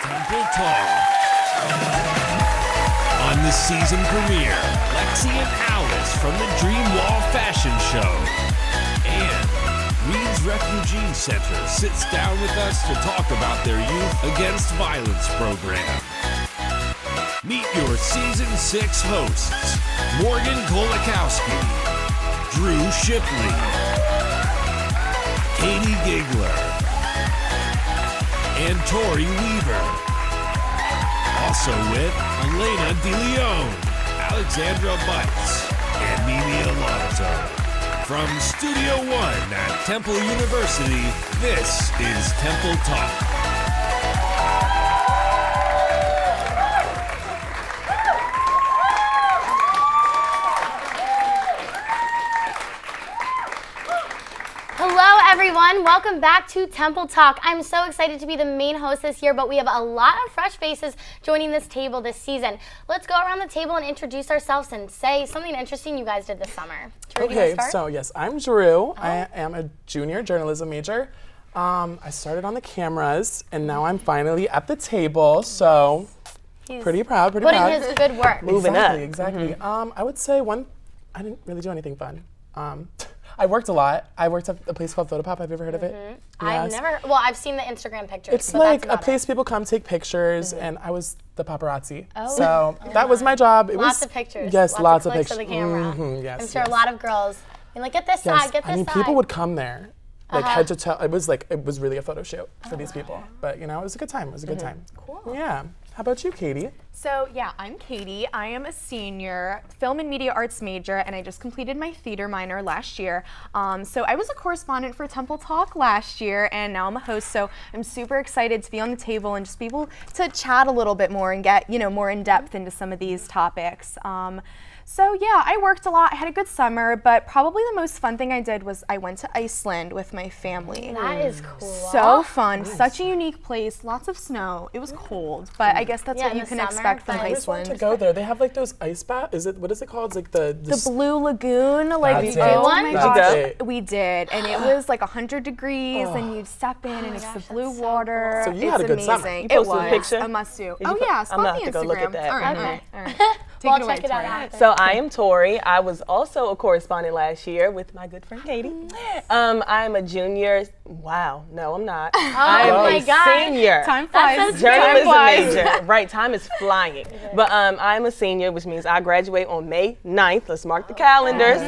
Temple Talk. On the season premiere, Lexi and Alyse from the DreamWalk Fashion Show. And Reeds Refuge Center sits down with us to talk about their Youth Against Violence program. Meet your Season 6 hosts, Morgan Kolakowski, Drew Shipley, Katie Gigler, and Tori Weaver. Also with Elena DeLeon, Alexandra Bites, and Mimi Alonso. From Studio One at Temple University, this is Temple Talk. Hello everyone, welcome back to Temple Talk. I'm so excited to be the main host this year, but we have a lot of fresh faces joining this table this season. Let's go around the table and introduce ourselves and say something interesting you guys did this summer. Drew, Okay, so yes, I'm Drew. I am a junior journalism major. I started on the cameras, and now I'm finally at the table, so pretty proud, pretty proud. Putting his good work. Moving up. Exactly. I would say I didn't really do anything fun. I worked a lot. I worked at a place called Photopop. Have you ever heard of it? I've never, well, I've seen the Instagram pictures. It's but like that's a place it. people come take pictures, and I was the paparazzi. Oh. So that was my job. It Lots was, of pictures. Yes, lots of clicks pictures. of the camera. Yes, I'm sure yes. a lot of girls being like, get this Yes. side, get this I mean, side. people would come there, like head to toe. It was really a photo shoot for these people. But you know, it was a good time. It was a good time. Cool. Yeah. How about you, Katie? So yeah, I'm Katie. I am a senior film and media arts major, and I just completed my theater minor last year. So I was a correspondent for Temple Talk last year, and now I'm a host. So I'm super excited to be on the table and just be able to chat a little bit more and get more in depth into some of these topics. So yeah, I worked a lot. I had a good summer, but probably the most fun thing I did was I went to Iceland with my family. That is cool. So fun, such a unique place, lots of snow. It was cold, but I guess that's Yeah, what in you the can summer, expect from but- I just wanted Iceland. to go there. They have like those ice baths. What is it called? It's like the Blue Lagoon, like That's it. oh One? my Did you gosh, go? we did, and it was like 100 degrees, and you'd step in, and it's gosh, the that's blue so water. So you it's had a good amazing. summer. You It posted a was picture? a must do. you Oh put- yeah, I'm spot gonna the have to go look at Instagram. that. All right, Okay. all right. Well, Take it away, check it out Tori. after. So I am Tori. I was also a correspondent last year with my good friend Katie. I'm a junior. Wow, no, I'm not. I am my a God. senior. Time flies. Journalism Time flies. major. Right, time is flying. But I'm a senior, which means I graduate on May 9th. Let's mark the calendars.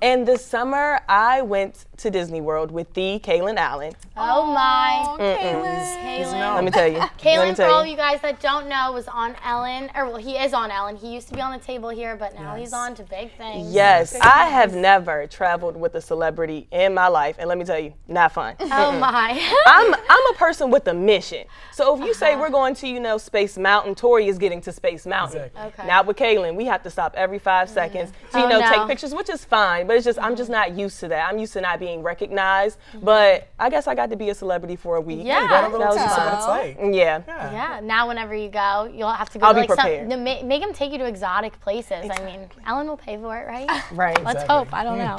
And this summer, I went to Disney World with the Kaylin Allen. Oh my. Kaylin. Let me tell you. Kaylin, for all of you guys that don't know, was on Ellen, or well, he is on Ellen. He used to be on the table here, but now he's on to big things. Yes, I have never traveled with a celebrity in my life, and let me tell you, not fun. Oh my. I'm a person with a mission. So if you say we're going to, Space Mountain, Tori is getting to Space Mountain. Exactly. Okay. Not with Kaylin. We have to stop every 5 seconds to, Oh, no. take pictures, which is fine, but it's just I'm just not used to that. I'm used to not being recognized. But I guess I got to be a celebrity for a week. Yeah. You got a little That was taste of fun. what it's like. Yeah. Yeah, now whenever you go, you'll have to go I'll to be like prepared. make him take you to exotic places. I mean, Ellen will pay for it, right? Right. Let's Exactly. hope. I don't know.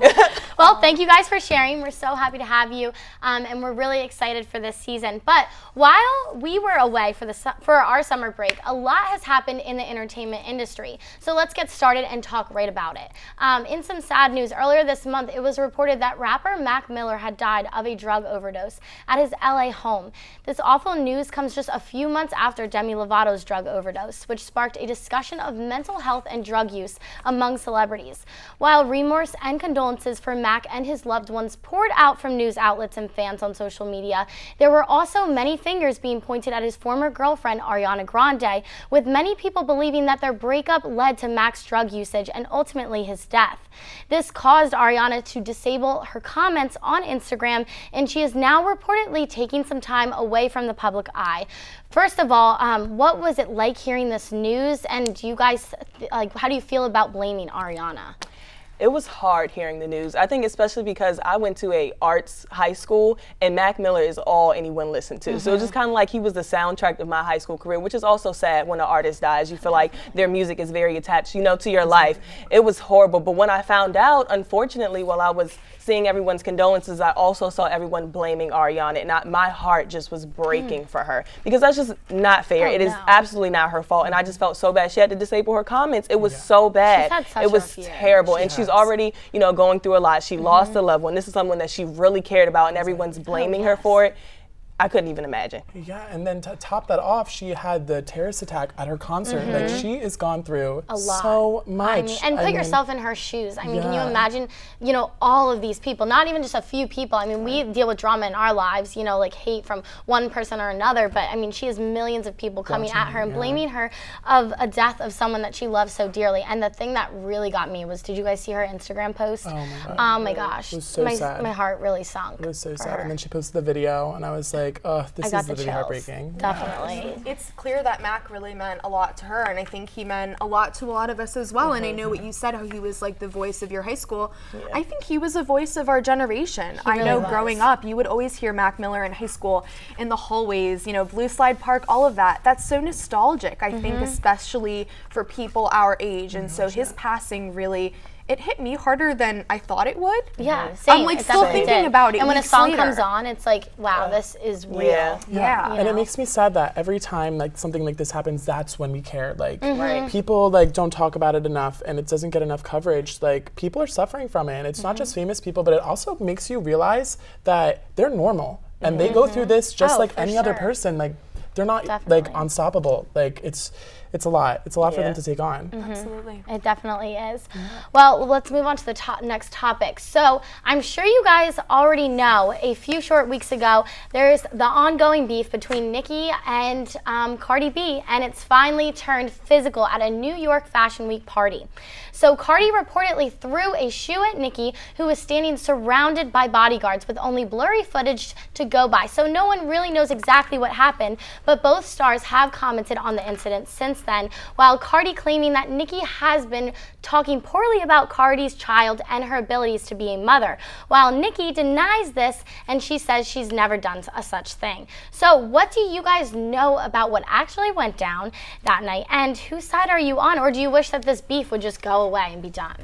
Well, thank you guys for sharing. We're so happy to have you, and we're really excited for this season. But while we were away for our summer break, a lot has happened in the entertainment industry. So let's get started and talk right about it. In some sad news, earlier this month, it was reported that rapper Mac Miller had died of a drug overdose at his LA home. This awful news comes just a few months after Demi Lovato's drug overdose, which sparked a discussion of mental health and drug use among celebrities. While remorse and condolences for Mac and his loved ones poured out from news outlets and fans on social media, there were also many fingers being pointed at his former girlfriend Ariana Grande, with many people believing that their breakup led to Mac's drug usage and ultimately his death. This caused Ariana to disable her comments on Instagram, and she is now reportedly taking some time away from the public eye. First of all, what was it like hearing this news, and do you guys, how do you feel about blaming Ariana? It was hard hearing the news. I think especially because I went to a arts high school and Mac Miller is all anyone listened to. So it's just kind of like he was the soundtrack of my high school career, which is also sad when an artist dies. You feel like their music is very attached, to your life. It was horrible. But when I found out, unfortunately, while I was seeing everyone's condolences, I also saw everyone blaming Ariana, and my heart just was breaking for her because that's just not fair. It is absolutely not her fault, and I just felt so bad. She had to disable her comments. It was so bad. She's had such it was rough year. terrible, and she's already, going through a lot. She lost a loved one. This is someone that she really cared about, and everyone's blaming her for it. I couldn't even imagine. Yeah, and then to top that off, she had the terrorist attack at her concert. Like, she has gone through a lot. so much. And put yourself in her shoes. Can you imagine, all of these people, not even just a few people. We deal with drama in our lives, like hate from one person or another, but she has millions of people coming at her and blaming her of a death of someone that she loves so dearly. And the thing that really got me was, did you guys see her Instagram post? Oh my gosh. It was so sad. My heart really sunk. It was so sad. And then she posted the video, and I was like, oh, this is really heartbreaking. Definitely. It's clear that Mac really meant a lot to her, and I think he meant a lot to a lot of us as well. And I know what you said, how he was like the voice of your high school. I think he was a voice of our generation. I know growing up, you would always hear Mac Miller in high school in the hallways, Blue Slide Park, all of that. That's so nostalgic, I think, especially for people our age. And so his passing really, it hit me harder than I thought it would. Yeah, same. I'm still thinking about it. And when a song later comes on, it's like, wow, this is real. Yeah. And it makes me sad that every time something like this happens, that's when we care. People don't talk about it enough, and it doesn't get enough coverage. People are suffering from it, and it's not just famous people, but it also makes you realize that they're normal and they go through this just like any other person. They're not unstoppable. It's a lot. It's a lot for them to take on. Absolutely. It definitely is. Well, let's move on to the next topic. So I'm sure you guys already know, a few short weeks ago, there's the ongoing beef between Nicki and Cardi B, and it's finally turned physical at a New York Fashion Week party. So Cardi reportedly threw a shoe at Nicki, who was standing surrounded by bodyguards with only blurry footage to go by. So no one really knows exactly what happened, but both stars have commented on the incident since then, while Cardi claiming that Nicki has been talking poorly about Cardi's child and her abilities to be a mother, while Nicki denies this and she says she's never done a such thing. So what do you guys know about what actually went down that night, and whose side are you on, or do you wish that this beef would just go away and be done?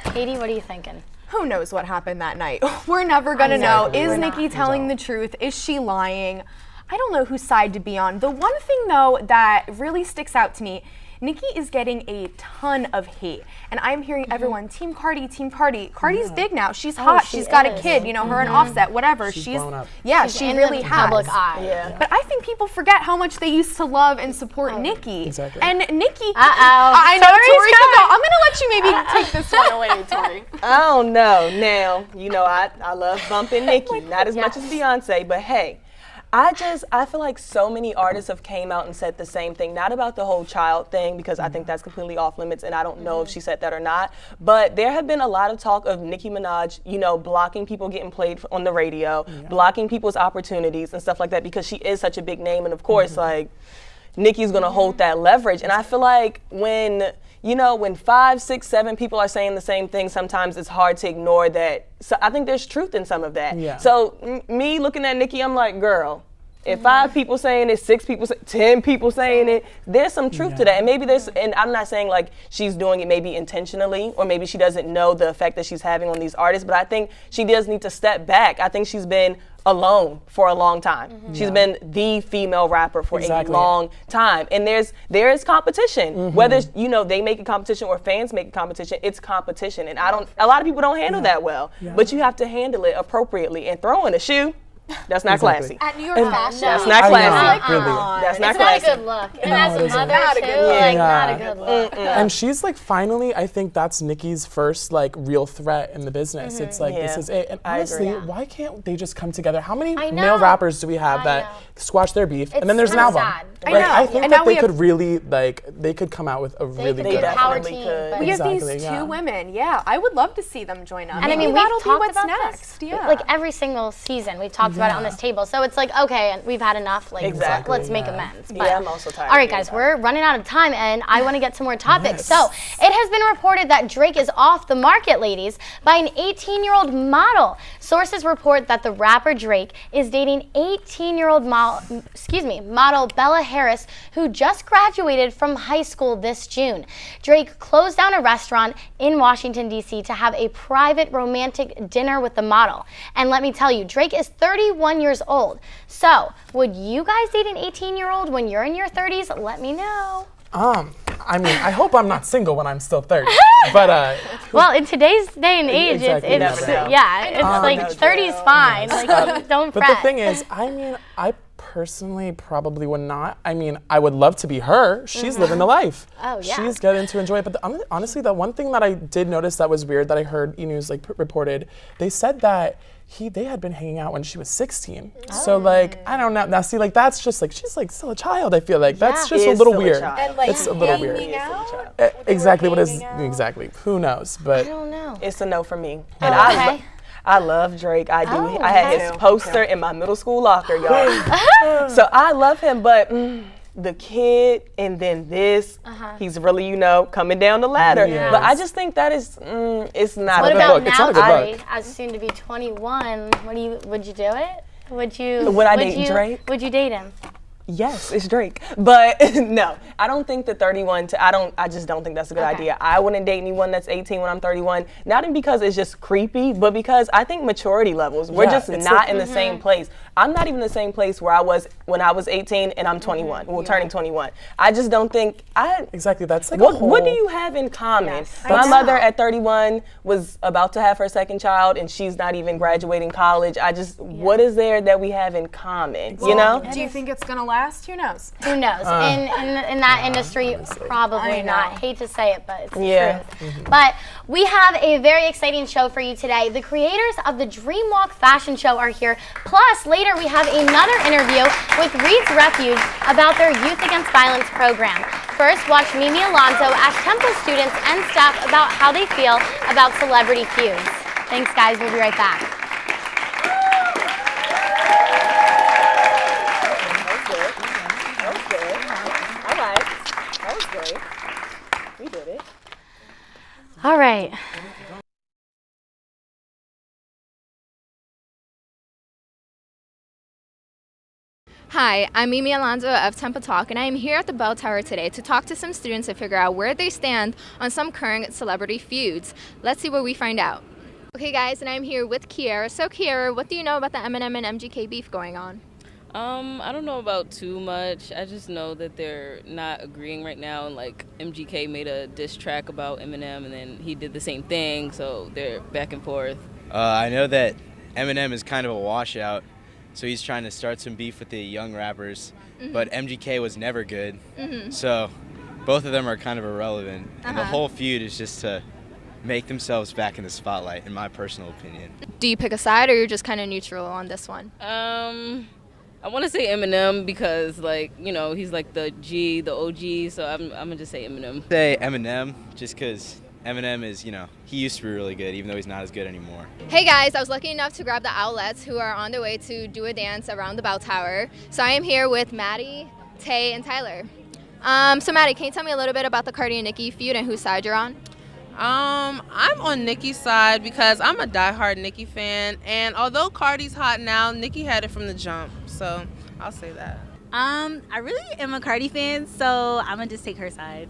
Katie, what are you thinking? Who knows what happened that night? We're never gonna know. Is Nicki telling the truth? Is she lying? I don't know whose side to be on. The one thing, though, that really sticks out to me, Nicki is getting a ton of hate. And I'm hearing everyone, Team Cardi, Team Cardi. Cardi's big now. She's hot. She's got a kid, her and Offset, whatever. She's blown up. Yeah, she really has. Public eye. Yeah. But I think people forget how much they used to love and support Nicki. Exactly. And Nicki, I know Tori's gonna go. I'm gonna let you maybe take this one away, Tori. I don't know. Now, I love bumping Nicki, not as much as Beyonce, but hey, I feel like so many artists have came out and said the same thing, not about the whole child thing, because I think that's completely off limits, and I don't know if she said that or not, but there have been a lot of talk of Nicki Minaj, blocking people getting played on the radio, blocking people's opportunities and stuff like that, because she is such a big name, and of course, Nicki's gonna hold that leverage, and I feel like when 5, 6, 7 people are saying the same thing, sometimes it's hard to ignore that. So I think there's truth in some of that. Yeah. So me looking at Nicki, I'm like, girl, if 5 people saying it, 6 people, 10 people saying it, there's some truth to that. And maybe and I'm not saying she's doing it maybe intentionally, or maybe she doesn't know the effect that she's having on these artists, but I think she does need to step back. I think she's been alone for a long time. She's been the female rapper for a long time. And there is competition. Whether they make a competition or fans make a competition, it's competition. And a lot of people don't handle that well. But you have to handle it appropriately. And throwing a shoe, that's not classy. At New York Fashion. That's not classy. That's not it's classy. not a good look. And as a mother, not a good look. And she's finally, I think that's Nicki's first real threat in the business. It's this is it. And honestly, why can't they just come together? How many male rappers do we have that squash their beef, and then there's an album? Sad. I think And that now we they have- could really, like, they could come out with a really could good be a power definitely team. could. but- We have Exactly, these yeah. two women. Yeah, I would love to see them join up. And I mean, we've that'll be talked what's about next. this, Yeah. like every single season. We've talked about it on this table. So it's like, okay, we've had enough. Like, Exactly, let's make yeah. amends. Yeah, I'm also tired All right, of hearing guys, about we're running out of time, and I want to get some more topics. Yes. So it has been reported that Drake is off the market, ladies, by an 18-year-old model. Sources report that the rapper Drake is dating 18-year-old model Bella Harris, who just graduated from high school this June. Drake closed down a restaurant in Washington, D.C. to have a private romantic dinner with the model. And let me tell you, Drake is 31 years old. So, would you guys date an 18-year-old when you're in your 30s? Let me know. I mean, I hope I'm not single when I'm still 30. But Well, in today's day and age, Exactly, it's never know. yeah, it's like know, 30 is fine. Like, don't But fret. the thing is, I mean, I personally probably would not. I mean, I would love to be her. She's living the life. Oh, yeah. She's getting to enjoy it. But honestly, the one thing that I did notice that was weird that I heard E-News reported, they said that they had been hanging out when she was 16. So like, I don't know. Now see, like that's just like she's like still a child. I feel like that's Yeah. just a Is little still a weird. child. And like It's a little weird. hanging out. Exactly what is hanging out. exactly? Who knows? But I don't know. It's a no for me. And Okay. I love Drake. I do. Oh, I had okay. his poster in my middle school locker, y'all. So I love him, but the kid and then this, he's really, coming down the ladder. Yes. But I just think that is, it's not What a good about look. It's now, not a good Zoe, look. as soon to be 21? Would you do it? Would you? Would I date Drake? Would you date him? Yes, it's Drake. But no, I don't think the 31 I just don't think that's a good Okay. idea. I wouldn't date anyone that's 18 when I'm 31. Not because it's just creepy, but because I think maturity levels, we're Yeah, just it's not like- in the same place. I'm not even in the same place where I was when I was 18 and I'm 21. Well, turning 21. I just don't think exactly, that's like a what whole. do you have in common? Yes, I My know. mother at 31 was about to have her second child and she's not even graduating college. What is there that we have in common, you know? Do you think it's gonna last? Who knows? Who knows? In that industry, probably I know. not. Hate to say it, but it's the Yeah. truth. But we have a very exciting show for you today. The creators of the DreamWalk Fashion Show are here. Plus, later we have another interview with Reeds Refuge about their Youth Against Violence program. First, watch Mimi Alonso ask Temple students and staff about how they feel about celebrity feuds. Thanks, guys. We'll be right back. All right. That was great. We did it. All right. Hi, I'm Mimi Alonso of Temple Talk, and I am here at the Bell Tower today to talk to some students to figure out where they stand on some current celebrity feuds. Let's see what we find out. Okay, guys, and I'm here with Kiara. So, Kiara, what do you know about the Eminem and MGK beef going on? I don't know about too much. I just know that they're not agreeing right now, and like MGK made a diss track about Eminem, and then he did the same thing, so they're back and forth. I know that Eminem is kind of a washout, so he's trying to start some beef with the young rappers, but MGK was never good, so both of them are kind of irrelevant, and the whole feud is just to make themselves back in the spotlight, in my personal opinion. Do you pick a side, or you're just kind of neutral on this one? I want to say Eminem because, like, he's like the OG, so I'm gonna just say Eminem. Say Eminem, just because Eminem is, he used to be really good, even though he's not as good anymore. Hey guys, I was lucky enough to grab the outlets who are on their way to do a dance around the Bell Tower. So I am here with Maddie, Tay, and Tyler. So Maddie, can you tell me a little bit about the Cardi and Nicki feud and whose side you're on? I'm on Nicki's side because I'm a diehard Nicki fan, and although Cardi's hot now, Nicki had it from the jump, so I'll say that. I really am a Cardi fan, so I'm gonna just take her side.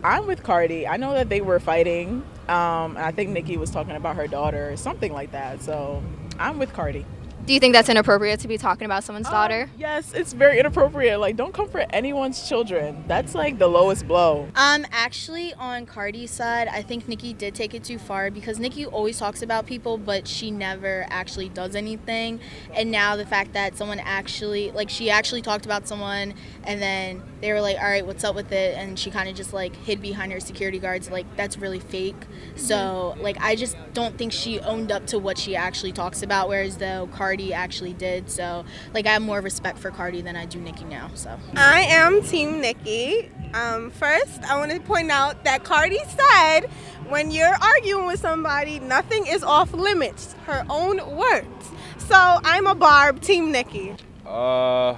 I'm with Cardi. I know that they were fighting. And I think Nicki was talking about her daughter or something like that. So I'm with Cardi. Do you think that's inappropriate to be talking about someone's daughter? Yes, it's very inappropriate. Like, don't come for anyone's children. That's like the lowest blow. Actually on Cardi's side, I think Nicki did take it too far because Nicki always talks about people, but she never actually does anything. And now the fact that someone actually, like, she actually talked about someone and then they were like, all right, what's up with it? And she kind of just like hid behind her security guards. Like, that's really fake. So like, I just don't think she owned up to what she actually talks about, whereas though Cardi actually did. So like, I have more respect for Cardi than I do Nicki now. So I am Team Nicki. First, I want to point out that Cardi said, when you're arguing with somebody, nothing is off limits. Her own words. So I'm a Barb, Team Nicki. I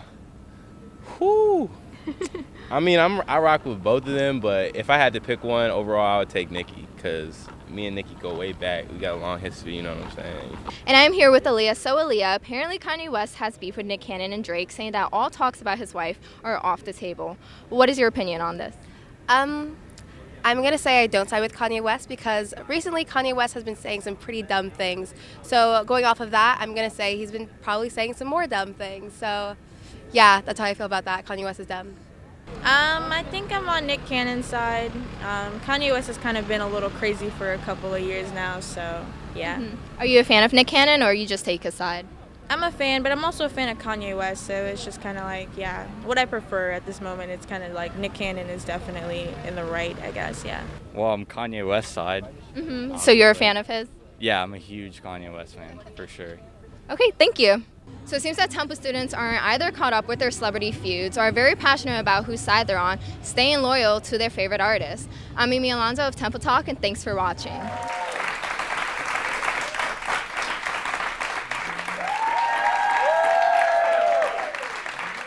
mean, I rock with both of them, but if I had to pick one, overall, I would take Nicki, because me and Nicki go way back. We got a long history, you know what I'm saying? And I'm here with Aaliyah. So Aaliyah, apparently Kanye West has beef with Nick Cannon and Drake, saying that all talks about his wife are off the table. What is your opinion on this? I'm going to say I don't side with Kanye West, because recently Kanye West has been saying some pretty dumb things. So going off of that, I'm going to say he's been probably saying some more dumb things. So yeah, that's how I feel about that. Kanye West is dumb. I think I'm on Nick Cannon's side. Kanye West has kind of been a little crazy for a couple of years now, so yeah. Are you a fan of Nick Cannon, or you just take his side? I'm a fan, but I'm also a fan of Kanye West, so it's just kind of like, yeah, what I prefer at this moment. It's kind of like Nick Cannon is definitely in the right, I guess, yeah. Well, I'm Kanye West side. So you're a fan of his? Yeah, I'm a huge Kanye West fan, for sure. Okay, thank you. So it seems that Temple students aren't either caught up with their celebrity feuds or are very passionate about whose side they're on, staying loyal to their favorite artists. I'm Mimi Alonso of Temple Talk, and thanks for watching.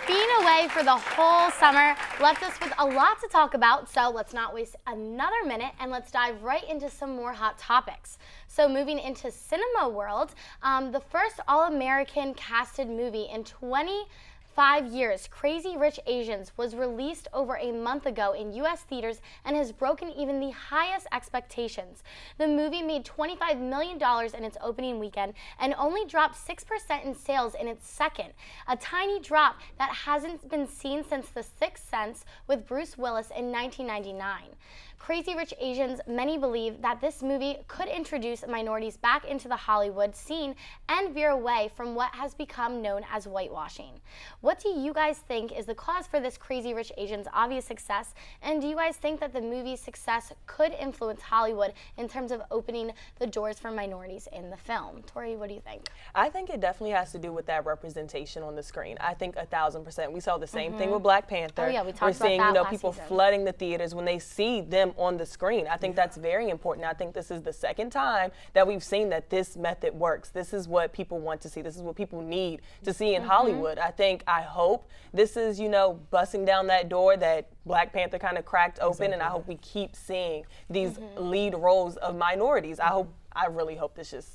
Being away for the whole summer left us with a lot to talk about, so let's not waste another minute and let's dive right into some more hot topics. So moving into cinema world, the first all-American casted movie in 25 years, Crazy Rich Asians, was released over a month ago in U.S. theaters and has broken even the highest expectations. The movie made $25 million in its opening weekend and only dropped 6% in sales in its second, a tiny drop that hasn't been seen since The Sixth Sense with Bruce Willis in 1999. Crazy Rich Asians, many believe that this movie could introduce minorities back into the Hollywood scene and veer away from what has become known as whitewashing. What do you guys think is the cause for this Crazy Rich Asians' obvious success? And do you guys think that the movie's success could influence Hollywood in terms of opening the doors for minorities in the film? Tori, what do you think? I think it definitely has to do with that representation on the screen. I think 1,000%. We saw the same thing with Black Panther. Oh yeah, we talked We're about seeing, that last people season. flooding the theaters when they see them on the screen. I think that's very important. I think this is the second time that we've seen that this method works. This is what people want to see. This is what people need to see in Hollywood. I hope this is, busting down that door that Black Panther kind of cracked open, and I hope we keep seeing these lead roles of minorities. I really hope this just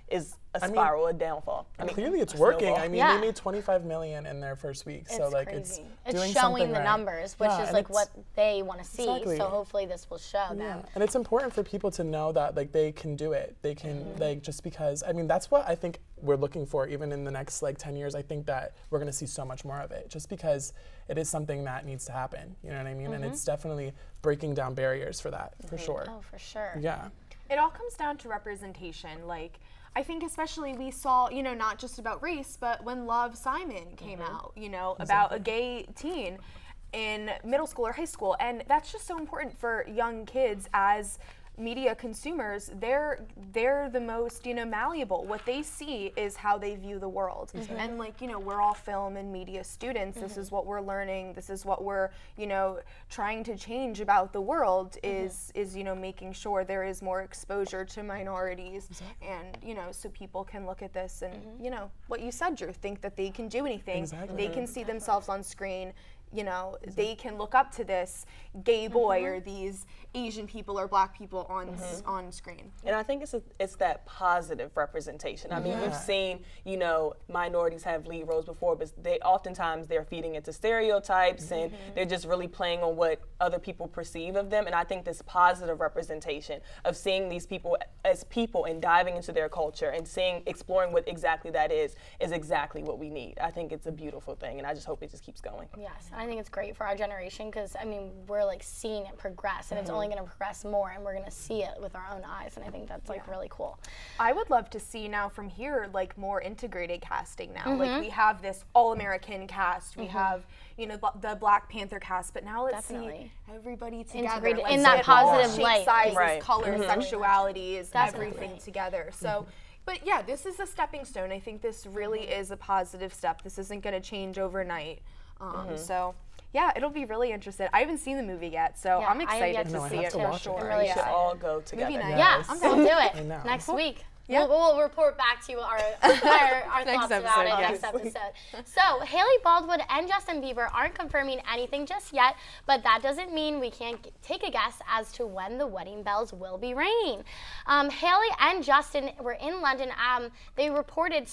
is a spiral, a downfall. Clearly it's working. snowball. I mean, Yeah. they made 25 million in their first week. So It's like crazy. it's doing showing something the right. numbers, which Yeah, is and like it's- what they want to see. Exactly. So hopefully this will show them. Yeah. And it's important for people to know that like they can do it. They can just because that's what I think we're looking for even in the next 10 years. I think that we're going to see so much more of it just because it is something that needs to happen. You know what I mean? And it's definitely breaking down barriers for that, for sure. Oh, for sure. Yeah. It all comes down to representation. I think especially we saw, not just about race, but when Love, Simon came out, about a gay teen in middle school or high school. And that's just so important for young kids as media consumers. They're the most, malleable. What they see is how they view the world. And we're all film and media students. This is what we're learning. This is what we're, trying to change about the world is making sure there is more exposure to minorities and, so people can look at this and, what you said, Drew, think that they can do anything. They can see themselves on screen. They can look up to this gay boy or these Asian people or Black people on screen. And I think it's that positive representation. I mean, we've seen, minorities have lead roles before, but oftentimes they're feeding into stereotypes and they're just really playing on what other people perceive of them. And I think this positive representation of seeing these people as people and diving into their culture and exploring what exactly that is exactly what we need. I think it's a beautiful thing, and I just hope it just keeps going. Yes, and I think it's great for our generation because, I mean, we're like seeing it progress and it's only going to progress more and we're going to see it with our own eyes. And I think that's like really cool. I would love to see now from here like more integrated casting now. Like we have this all-American cast, we have, you know, the Black Panther cast, but now let's see everybody together. Integrated Let's in that get all positive shape, light. sizes, colors, sexualities, everything together. So, but yeah, this is a stepping stone. I think this really is a positive step. This isn't going to change overnight. So, yeah, it'll be really interesting. I haven't seen the movie yet, so I'm excited to see it for sure. We should all go together. Movie night. Yeah, we'll do it next week. Yeah. We'll report back to you our thoughts about it next episode. So, Hailey Baldwin and Justin Bieber aren't confirming anything just yet, but that doesn't mean we can't take a guess as to when the wedding bells will be ringing. Hailey and Justin were in London. They reported...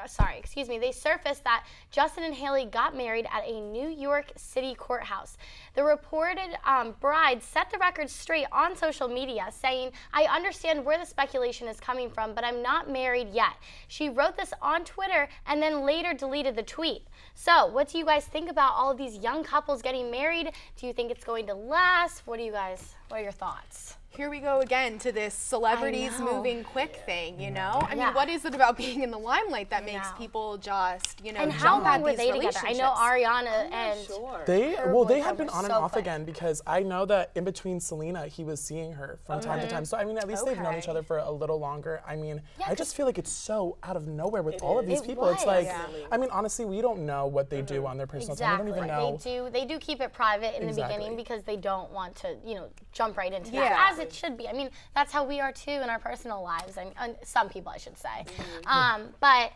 they surfaced that Justin and Hailey got married at a New York City courthouse. The reported bride set the record straight on social media, saying, "I understand where the speculation is coming from, but I'm not married yet." She wrote this on Twitter and then later deleted the tweet. So, what do you guys think about all of these young couples getting married? Do you think it's going to last? What are your thoughts? Here we go again to this celebrities moving quick thing, you know? I mean, what is it about being in the limelight that makes people just, you know, and how jump long at were these they together? I know Ariana and they had been on and off again because I know that in between Selena, he was seeing her from time to time. So I mean, at least they've known each other for a little longer. I mean, I just feel like it's so out of nowhere with all of these people. It's like, I mean, honestly, we don't know what they do on their personal time. We don't even know. They do keep it private in the beginning because they don't want to, you know, jump right into that, as it should be. I mean, that's how we are too in our personal lives, and some people, I should say. But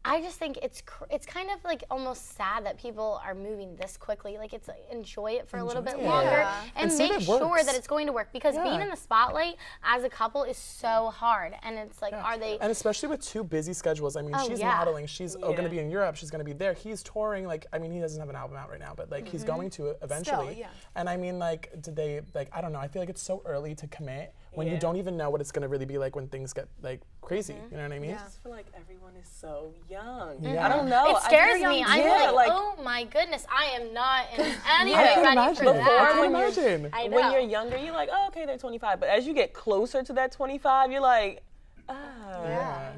I just think it's kind of like almost sad that people are moving this quickly. Like, it's enjoy it for a little bit longer and make sure that it's going to work, because being in the spotlight as a couple is so hard. And it's like, are they? And especially with two busy schedules. I mean, she's modeling. She's going to be in Europe. She's going to be there. He's touring. Like, I mean, he doesn't have an album out right now, but like he's going to eventually. And I mean, like, did they like? I don't know. I feel like it's so early to commit when you don't even know what it's going to really be like when things get like crazy. You know what I mean? I just feel like everyone is so young. Yeah. I don't know. It scares me. I'm like, oh my goodness, I am not in any way ready for that. When you're younger, you're like, oh, okay, they're 25. But as you get closer to that 25, you're like,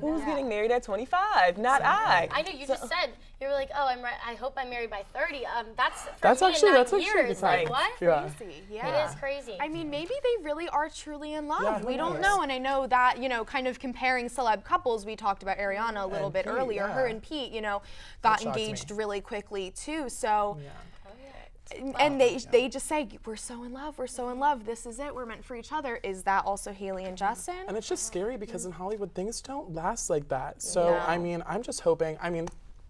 who's getting married at 25? Not I. I know you just said, you were like, oh, I hope I'm married by 30. That's actually years. Like, what? Crazy. Yeah. It is crazy. I mean, maybe they really are truly in love. Yeah, we don't know. And I know that, you know, kind of comparing celeb couples, we talked about Ariana a little bit earlier. Her and Pete, you know, got engaged really quickly too. So. And they just say, we're so in love, this is it, we're meant for each other. Is that also Hailey and Justin? And it's just scary because in Hollywood, things don't last like that. So, I mean, I'm just hoping,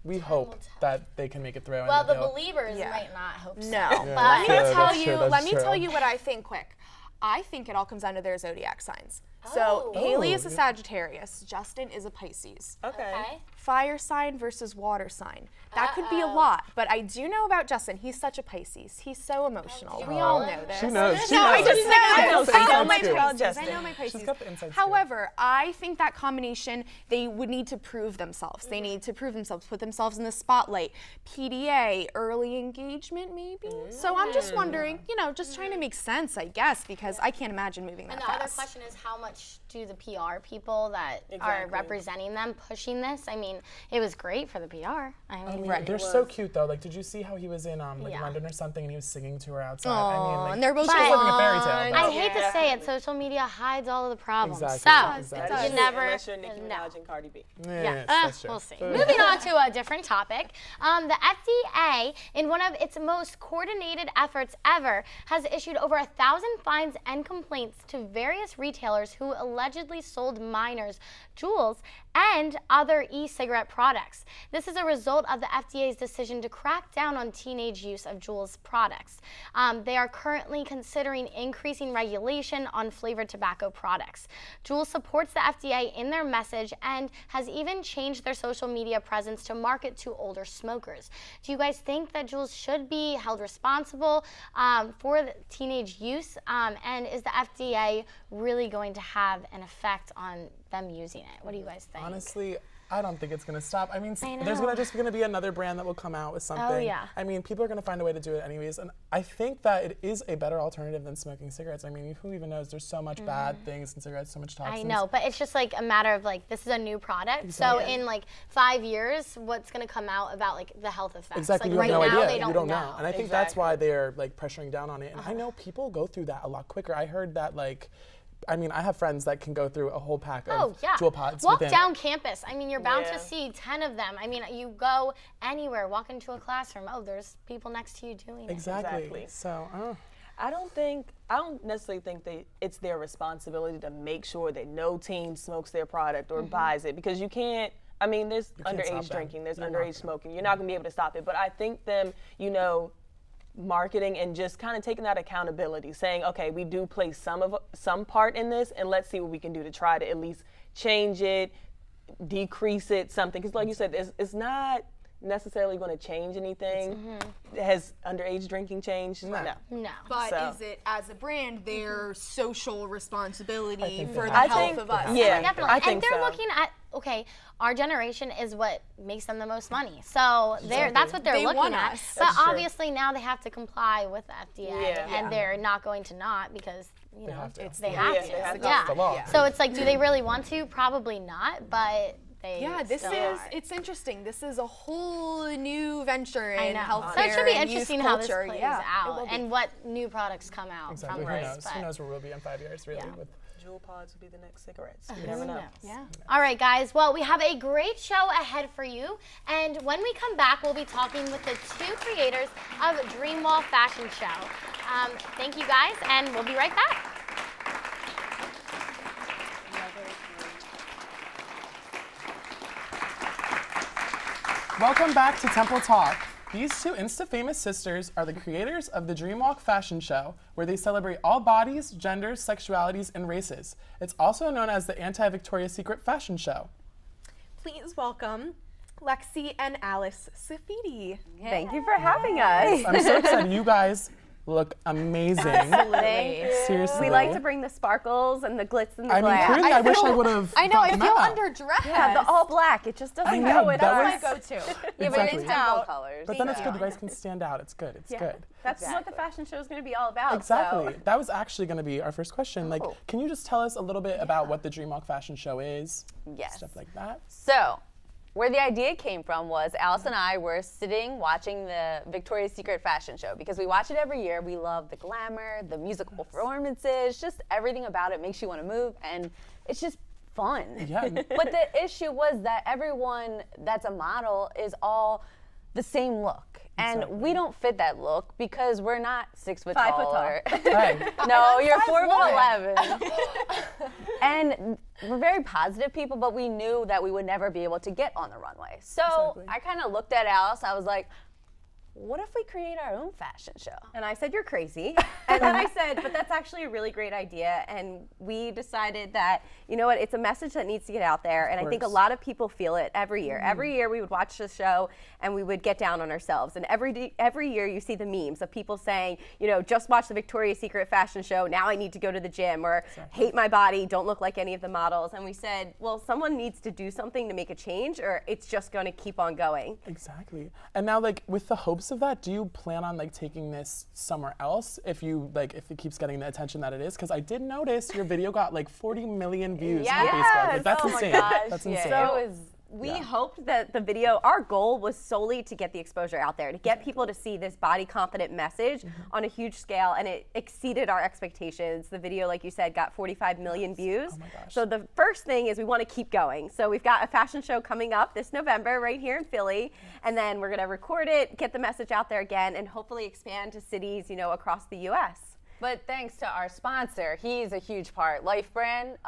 we hope that they can make it through. Well, the believers might not hope so. No. But let me tell you what I think quick. I think it all comes down to their zodiac signs. So Hailey is a Sagittarius, Justin is a Pisces. Okay. Fire sign versus water sign. That could be a lot, but I do know about Justin. He's such a Pisces. He's so emotional. We all know this. She knows. I just know. I know my Pisces. I know my Pisces. She's got the inside However, I think that combination, they would need to prove themselves. They need to prove themselves, put themselves in the spotlight. PDA, early engagement maybe? So I'm just wondering, you know, just trying to make sense, I guess, because I can't imagine moving that fast. And the other question is, how much do the PR people that are representing them pushing this? I mean, it was great for the PR. I mean, they're so cute though. Like, did you see how he was in London or something and he was singing to her outside? And they're both living a fairy tale. I hate to say it, social media hides all of the problems. Exactly. You never. Unless you're Nicki Minaj and Cardi B. We'll see. Moving on to a different topic. The FDA, in one of its most coordinated efforts ever, has issued over 1,000 fines and complaints to various retailers who allegedly sold minors Juuls and other e-cigarette products. This is a result of the FDA's decision to crack down on teenage use of Juul's products. They are currently considering increasing regulation on flavored tobacco products. Juul supports the FDA in their message and has even changed their social media presence to market to older smokers. Do you guys think that Juul should be held responsible for the teenage use? And is the FDA really going to have an effect on them using it? What do you guys think? Honestly, I don't think it's going to stop. I mean, I there's know. just going to be another brand that will come out with something. Oh, yeah. I mean, people are going to find a way to do it anyways. And I think that it is a better alternative than smoking cigarettes. I mean, who even knows? There's so much bad things in cigarettes, so much toxins. I know, but it's just like a matter of like, this is a new product. Exactly. So in like 5 years, what's going to come out about like the health effects? Exactly, Like you right have no now, idea. they You don't know. know. And I think that's why they're like pressuring down on it. And I know people go through that a lot quicker. I heard that like, I mean, I have friends that can go through a whole pack of Juul pods. Walk within. down campus. I mean, you're bound Yeah. to see 10 of them. I mean, you go anywhere, walk into a classroom. Oh, there's people next to you doing it. Exactly. So, I don't necessarily think it's their responsibility to make sure that no teen smokes their product or buys it, because you can't. I mean, there's can't stop underage them. drinking, there's You're not underage gonna. smoking. You're not going to be able to stop it. But I think them, marketing and just kind of taking that accountability, saying, okay, we do play some part in this, and let's see what we can do to try to at least change it, decrease it, something. Because like you said, it's not necessarily going to change anything. Has underage drinking changed? No. But So- is it, as a brand, their social responsibility think for they the have health to. of us? Yeah, Definitely. I think and they're so. looking at, okay, our generation is what makes them the most money. So that's what they're They looking want at. us. But That's true. obviously now they have to comply with the FDA, Yeah. and they're not going to not because, you know, have to. they Yeah, have they to. have to. Yeah. the law. So it's like, do they really want to? Probably not, but they Yeah, this still is, are. it's interesting. This is a whole new venture I in know. healthcare. So it should be and interesting youth how this culture. plays Yeah, it out will be. and what new products come out exactly. from Who this. knows? but- Who knows where we'll be in 5 years, really? With Juul pods will be the next cigarettes. You never know. Yeah. All right, guys. Well, we have a great show ahead for you. And when we come back, we'll be talking with the 2 creators of DreamWalk Fashion Show. Thank you, guys, and we'll be right back. Welcome back to Temple Talk. These 2 Insta-famous sisters are the creators of the DreamWalk Fashion Show, where they celebrate all bodies, genders, sexualities, and races. It's also known as the Anti-Victoria's Secret Fashion Show. Please welcome Lexi and Alyse Scaffidi. Thank you for having us. I'm so excited. You guys look amazing. Thank you. Seriously. We like to bring the sparkles and the glitz and the I mean, glam. clearly I wish I would have. I know, I feel underdressed. Yeah, the all black. It just doesn't know, go. It that doesn't was- go to. Yeah, but Exactly. it's temple colors. But then it's good. You guys can stand out. It's good. It's good. That's what the fashion show is going to be all about. Exactly. So. That was actually going to be our first question. Like, Oh. can you just tell us a little bit about what the DreamWalk Fashion Show is? Yes. Stuff like that. So, where the idea came from was Alice and I were sitting watching the Victoria's Secret fashion show because we watch it every year. We love the glamour, the musical performances, just everything about it makes you want to move, and it's just fun. Yeah. But the issue was that everyone that's a model is all the same look. And Exactly. we don't fit that look because we're not 6 foot 5 foot tall. tall. Right. No, you're 4'11". And we're very positive people, but we knew that we would never be able to get on the runway. So Exactly. I kind of looked at Alice. I was like, what if we create our own fashion show? And I said, you're crazy. And then I said, but that's actually a really great idea. And we decided that, you know what, it's a message that needs to get out there. And I think a course. lot of people feel it every year. Every year we would watch the show and we would get down on ourselves. And every year you see the memes of people saying, you know, just watch the Victoria's Secret fashion show. Now I need to go to the gym, or hate my body, don't look like any of the models. And we said, well, someone needs to do something to make a change, or it's just going to keep on going. Exactly. And now, like, with the hopes of that, do you plan on like taking this somewhere else if it keeps getting the attention that it is? Because I did notice your video got like 40 million views on Facebook. Like, that's oh my insane. gosh. That's insane. So we hoped that the video, our goal was solely to get the exposure out there, to get people to see this body confident message on a huge scale, and it exceeded our expectations. The video, like you said, got 45 million views. Oh my gosh. So the first thing is we want to keep going. So we've got a fashion show coming up this November right here in Philly, and then we're going to record it, get the message out there again, and hopefully expand to cities, you know, across the U.S. But thanks to our sponsor, he's a huge part, Life Brand.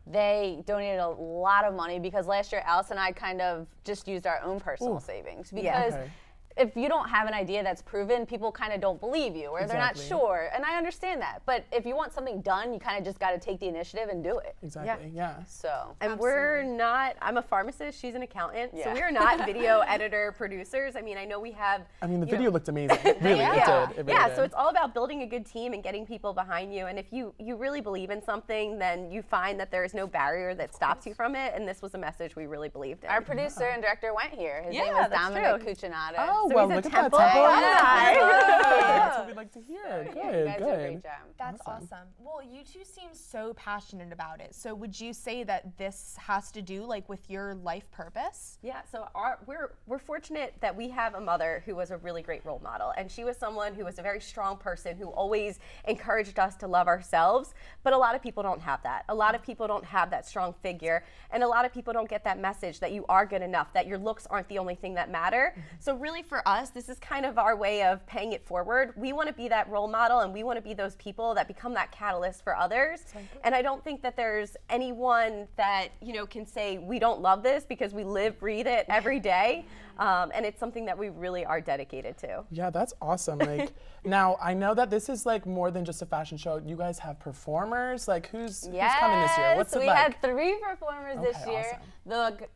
They donated a lot of money because last year Alice and I kind of just used our own personal savings because if you don't have an idea that's proven, people kind of don't believe you, or they're not sure. And I understand that. But if you want something done, you kind of just got to take the initiative and do it. Exactly, yeah. So. And we're not, I'm a pharmacist, she's an accountant, so we're not video editor producers. I mean, I know we have. I mean, the video looked amazing. Really, it did. It really did. So it's all about building a good team and getting people behind you. And if you really believe in something, then you find that there is no barrier that stops you from it. And this was a message we really believed in. Our producer and director went here. His name is Dominic Cucinato. Oh, So well, he's a look at Temple that, Temple. alumni. That's what we'd like to hear. Good, You guys good. did a great job. That's awesome. Well, you two seem so passionate about it. So would you say that this has to do like with your life purpose? Yeah, so we're fortunate that we have a mother who was a really great role model, and she was someone who was a very strong person who always encouraged us to love ourselves. But a lot of people don't have that. A lot of people don't have that strong figure, and a lot of people don't get that message that you are good enough, that your looks aren't the only thing that matter. So really for us, this is kind of our way of paying it forward. We want to be that role model, and we want to be those people that become that catalyst for others. And I don't think that there's anyone that, you know, can say we don't love this, because we live, breathe it every day. And it's something that we really are dedicated to. Yeah, that's awesome. Like, now I know that this is like more than just a fashion show. You guys have performers. Like, who's coming this year? What's it like? We had 3 performers this year. Awesome. The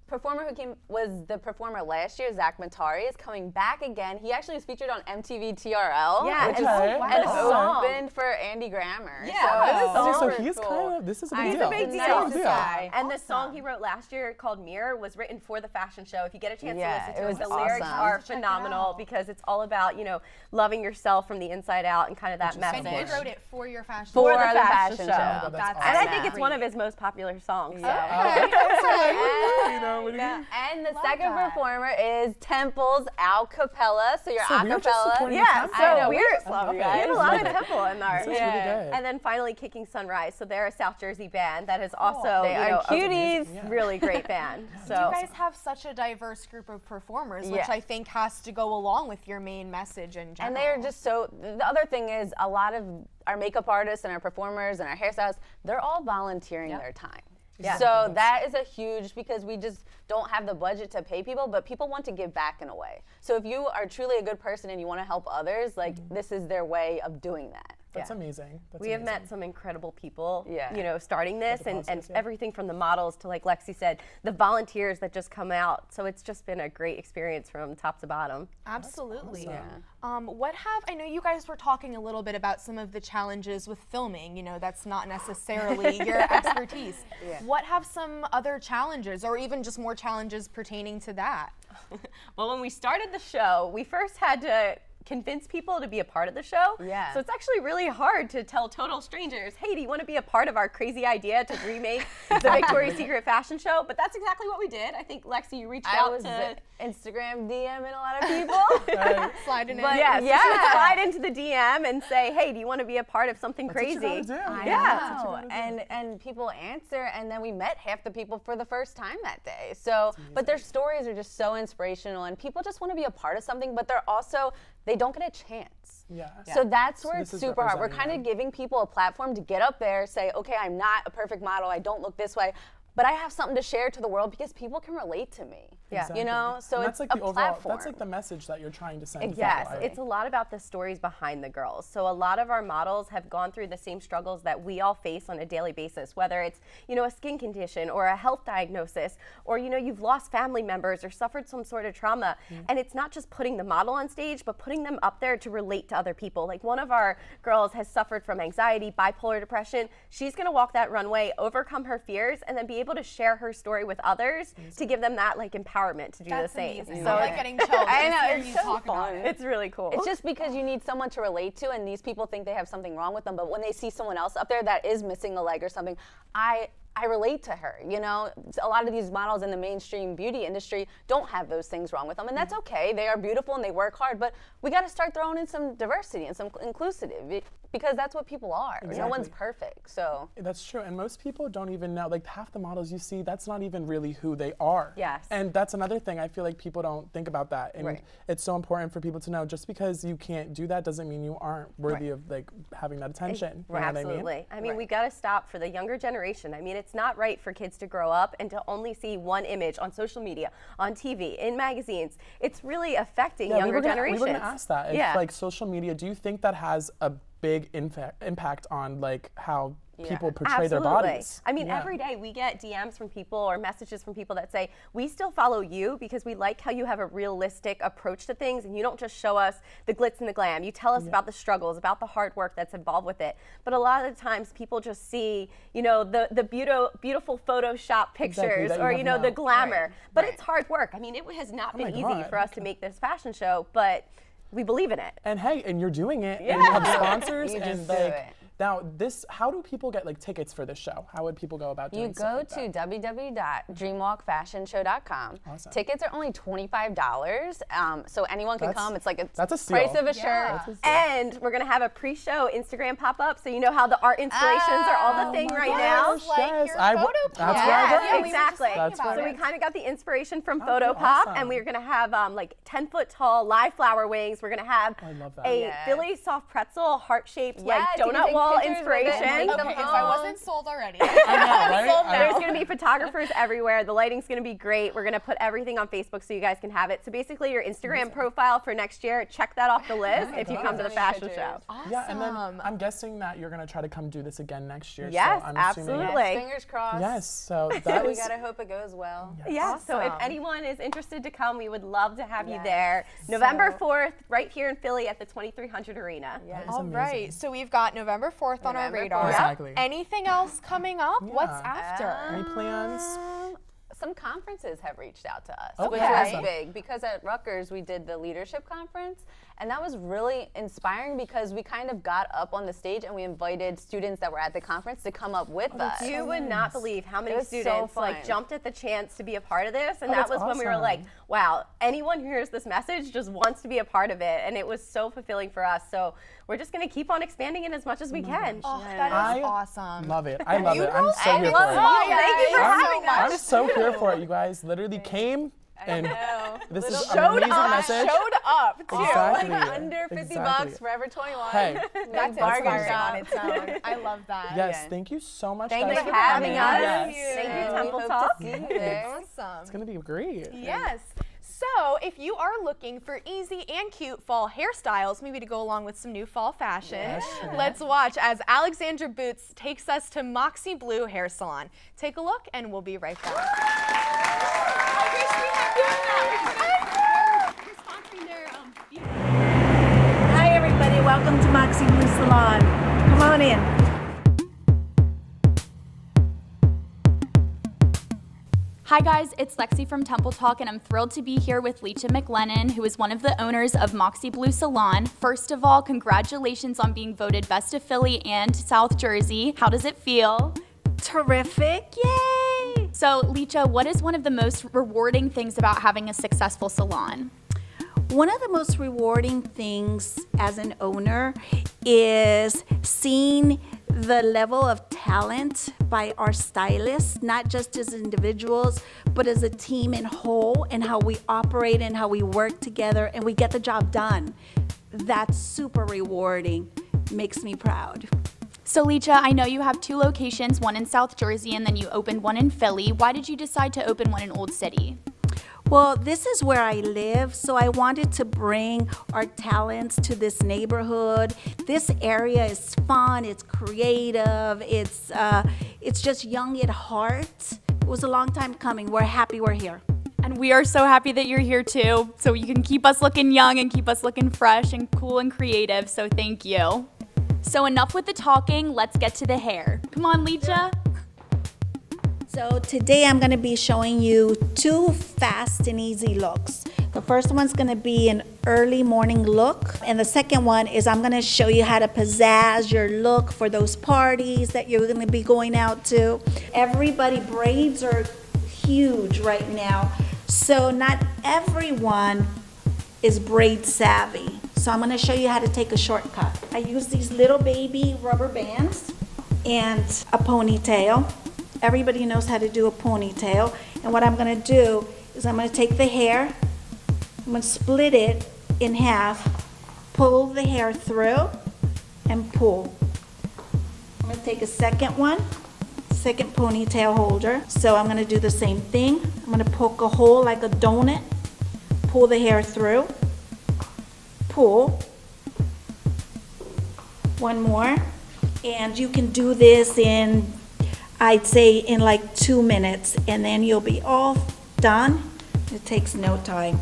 performer who was the performer last year, Zach Matari, is coming back again. He actually was featured on MTV TRL, which and opened for Andy Grammer. Yeah, so he's kind of, this is a big deal. He's a big deal. Nice guy. And the song he wrote last year called Mirror was written for the fashion show. If you get a chance to listen to it, the lyrics are phenomenal, because it's all about, you know, loving yourself from the inside out and kind of that message. And he wrote it for your fashion for show. the fashion show. Oh, that's And I think it's one of his most popular songs. And the second performer is Temple's a cappella. So you're So a we're just cappella. supporting Yeah, Temple. so we just love you we guys. have a lot of Temple in our. This is really good. And then finally Kicking Sunrise. So they're a South Jersey band that is also They are cuties. a really great band. So You guys have such a diverse group of performers, which I think has to go along with your main message in general. And they are just so, the other thing is a lot of our makeup artists and our performers and our hairstylists, they're all volunteering their time. Yeah. So that is a huge, because we just don't have the budget to pay people, but people want to give back in a way. So if you are truly a good person and you want to help others, like this is their way of doing that. That's amazing. we have met some incredible people, Yeah. you know, starting this, the and process, everything from the models to, like Lexi said, the volunteers that just come out. So it's just been a great experience from top to bottom. Absolutely. awesome. I know you guys were talking a little bit about some of the challenges with filming, you know, that's not necessarily your expertise. What have some other challenges, or even just more challenges pertaining to that? Well, when we started the show, we first had to convince people to be a part of the show. Yeah. So it's actually really hard to tell total strangers, hey, do you want to be a part of our crazy idea to remake the Victoria's Secret fashion show? But that's exactly what we did. I think, Lexi, you reached out to Instagram DMing a lot of people. Sliding in. But yes, you should slide into the DM and say, hey, do you want to be a part of something That's what crazy? you gotta do. Yeah. And people answer, and then we met half the people for the first time that day. So, but their stories are just so inspirational, and people just want to be a part of something, but they're also, they don't get a chance. Yeah. So that's where this it's is super hard. We're representing kind of giving people a platform to get up there, say, okay, I'm not a perfect model, I don't look this way, but I have something to share to the world because people can relate to me. Exactly. You know, so And it's that's like a the overall, platform. that's like the message that you're trying to send to people. Yes, I it's think. a lot about the stories behind the girls. So a lot of our models have gone through the same struggles that we all face on a daily basis, whether it's, you know, a skin condition or a health diagnosis, or, you know, you've lost family members or suffered some sort of trauma. And it's not just putting the model on stage, but putting them up there to relate to other people. Like, one of our girls has suffered from anxiety, bipolar depression. She's gonna walk that runway, overcome her fears, and then be able to share her story with others to give them that, like, empowerment to do the same. Amazing. So I'm like getting chills. I know, just it's hearing you so talk about fun. it. it's really cool. It's just because you need someone to relate to, and these people think they have something wrong with them, but when they see someone else up there that is missing a leg or something, I relate to her, you know? A lot of these models in the mainstream beauty industry don't have those things wrong with them, and that's okay. They are beautiful and they work hard, but we gotta start throwing in some diversity and some inclusivity, because that's what people are. No Exactly. one's perfect, so. That's true, and most people don't even know, like half the models you see, that's not even really who they are. Yes. And that's another thing, I feel like people don't think about that, and Right. it's so important for people to know, just because you can't do that doesn't mean you aren't worthy of like having that attention. You know what I mean? Absolutely. I mean, we got to stop for the younger generation. I mean, it's not right for kids to grow up and to only see one image on social media, on TV, in magazines. It's really affecting younger generations. We were gonna ask that. Yeah. If, like, social media, do you think that has a big impact on like how people portray their bodies? I mean, every day we get DMs from people or messages from people that say, we still follow you because we like how you have a realistic approach to things and you don't just show us the glitz and the glam. You tell us about the struggles, about the hard work that's involved with it. But a lot of the times people just see, you know, the beautiful Photoshop pictures or, you know, the glamour. But it's hard work. I mean, it has not been easy for us to make this fashion show, but we believe in it. And hey, and you're doing it, and you have sponsors, You and just do like, it. now how do people get like tickets for this show? How would people go about doing You go to www.dreamwalkfashionshow.com. Awesome. Tickets are only $25, so anyone can come. It's like that's a steal. price of a shirt. And we're gonna have a pre-show Instagram pop-up, so you know how the art installations are all the thing right now. That's right. Exactly. That's right. So we kind of got the inspiration from Photo Pop, and we're gonna have like 10-foot tall live flower wings. We're gonna have a Philly soft pretzel heart-shaped like donut wall inspiration. Okay, if I wasn't sold already. There's going to be photographers everywhere. The lighting's going to be great. We're going to put everything on Facebook so you guys can have it. So basically your Instagram profile for next year, check that off the list if you come to the fashion show. Awesome. Yeah, and then I'm guessing that you're gonna try to come do this again next year. Yes, so I'm absolutely. Assuming, Fingers crossed. yes, so We that is gotta hope it goes well. Yeah, so if anyone is interested to come, we would love to have you there. November 4th, right here in Philly at the 2300 Arena. All right, so we've got November 4th on our radar. Exactly. Anything else coming up? What's after? Any plans? Some conferences have reached out to us, Okay. which was big because at Rutgers we did the leadership conference, and that was really inspiring because we kind of got up on the stage and we invited students that were at the conference to come up with us. You would not believe how many It was so students like fun. jumped at the chance to be a part of this, and that that's was when we were awesome. like, wow, anyone who hears this message just wants to be a part of it, and it was so fulfilling for us. So we're just going to keep on expanding it as much as we can. Oh, that is awesome. Love it. I love it. I'm so here for it. Thank you for having us. I'm so here for it. You guys literally came and this is an Showed amazing up, message. showed up too. Exactly. Under 50 bucks, Forever 21. Hey, That's bargain inspiring shop. on its own. I love that. yes, thank you so much. Thank guys you for having us. Yes. Thank you, Temple Hope Talk. to see you there. Awesome. It's gonna be great. Yes. So, if you are looking for easy and cute fall hairstyles, maybe to go along with some new fall fashion, let's watch as Alexandra Boots takes us to Moxie Blue Hair Salon. Take a look, and we'll be right back. Hi everybody, welcome to Moxie Blue Salon. Come on in. Hi guys, it's Lexi from Temple Talk, and I'm thrilled to be here with Leisha McLennan, who is one of the owners of Moxie Blue Salon. First of all, congratulations on being voted Best of Philly and South Jersey. How does it feel? Terrific, yay! So Leisha, what is one of the most rewarding things about having a successful salon? One of the most rewarding things as an owner is seeing the level of talent by our stylists, not just as individuals, but as a team in whole, and how we operate and how we work together and we get the job done. That's super rewarding, makes me proud. So Leisha, I know you have 2 locations, one in South Jersey and then you opened one in Philly. Why did you decide to open one in Old City? Well, this is where I live, so I wanted to bring our talents to this neighborhood. This area is fun, it's creative, it's just young at heart. It was a long time coming. We're happy we're here. And we are so happy that you're here too, so you can keep us looking young and keep us looking fresh and cool and creative, so thank you. So enough with the talking, let's get to the hair. Come on, Leisha. So today I'm going to be showing you 2 fast and easy looks. The first one's going to be an early morning look, and the second one is I'm going to show you how to pizzazz your look for those parties that you're going to be going out to. Everybody, braids are huge right now, so not everyone is braid savvy. So I'm going to show you how to take a shortcut. I use these little baby rubber bands and a ponytail. Everybody knows how to do a ponytail. And what I'm going to do is I'm going to take the hair, I'm going to split it in half, pull the hair through, and pull. I'm going to take a second one, second ponytail holder. So I'm gonna do the same thing. I'm gonna poke a hole like a donut, pull the hair through, pull, one more, and you can do this in, I'd say in like 2 minutes, and then you'll be all done. It takes no time.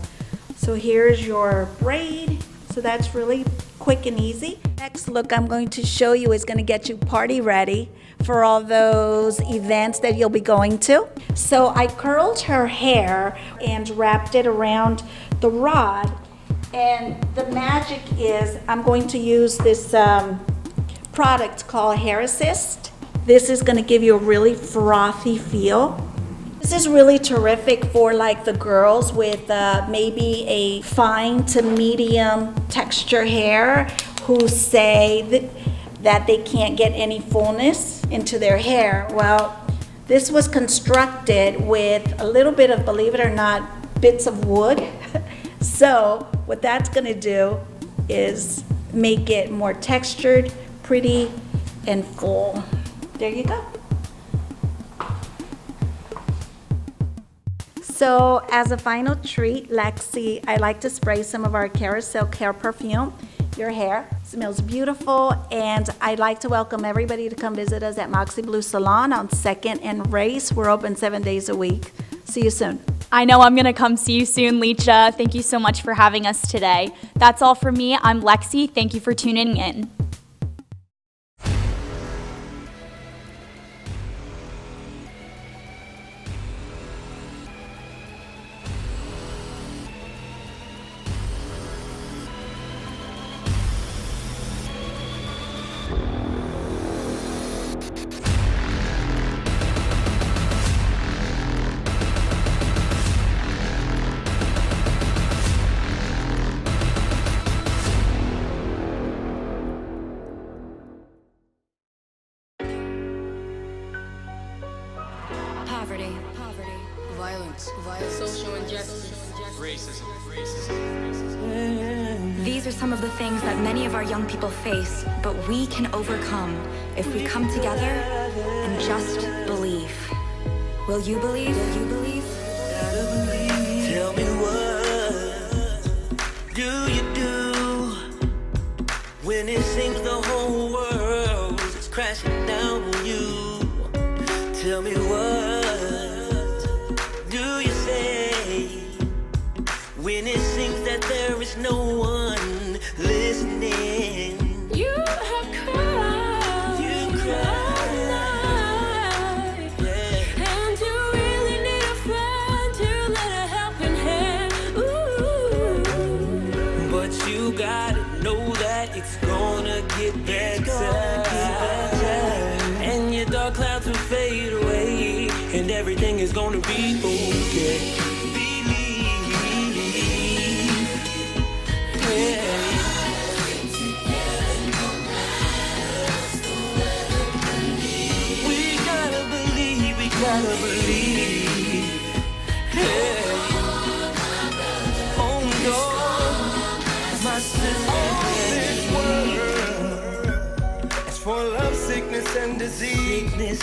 So here's your braid. So that's really quick and easy. Next look I'm going to show you is going to get you party ready for all those events that you'll be going to. So I curled her hair and wrapped it around the rod, and the magic is I'm going to use this product called Hair Assist. This is going to give you a really frothy feel. This is really terrific for like the girls with maybe a fine to medium texture hair who say that they can't get any fullness into their hair. Well, this was constructed with a little bit of, believe it or not, bits of wood. So what that's going to do is make it more textured, pretty, and full. There you go. So as a final treat, Lexi, I like to spray some of our Carousel Care perfume. Your hair smells beautiful, and I'd like to welcome everybody to come visit us at Moxie Blue Salon on 2nd and Race. We're open 7 days a week. See you soon. I know I'm going to come see you soon, Leisha. Thank you so much for having us today. That's all for me. I'm Lexi. Thank you for tuning in. Poverty, violence, social injustice, racism. These are some of the things that many of our young people face, but we can overcome if we come together and just believe. Will you believe? Will you believe? Tell me what do you do when it seems the whole world is crashing down on you? Tell me what do you say when it seems that there is no one listening? You have cried, you cried, yeah. And you really need a friend to lend a helping hand. Ooh. But you gotta know that it's gonna get better. And your dark clouds will fade away, and everything is gonna be okay. Gotta believe, hey. Oh no, my sister. It's full of sickness and disease,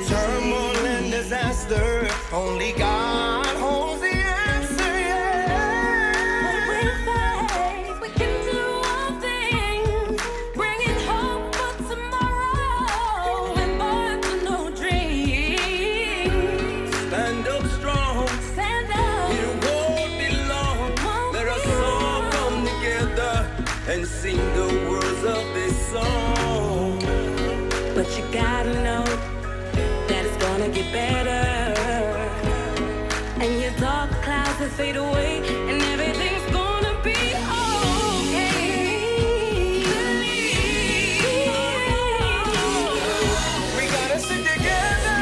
turmoil and disaster. Only God holds the answer, yeah. With faith, we can do all things, bringing hope for tomorrow and birth to new dreams. Stand up strong. Stand up. It won't be long. Let us all come together and sing the words of this song. But you gotta know that it's gonna get better, and your dark clouds will fade away, and everything's gonna be okay. We gotta stick together.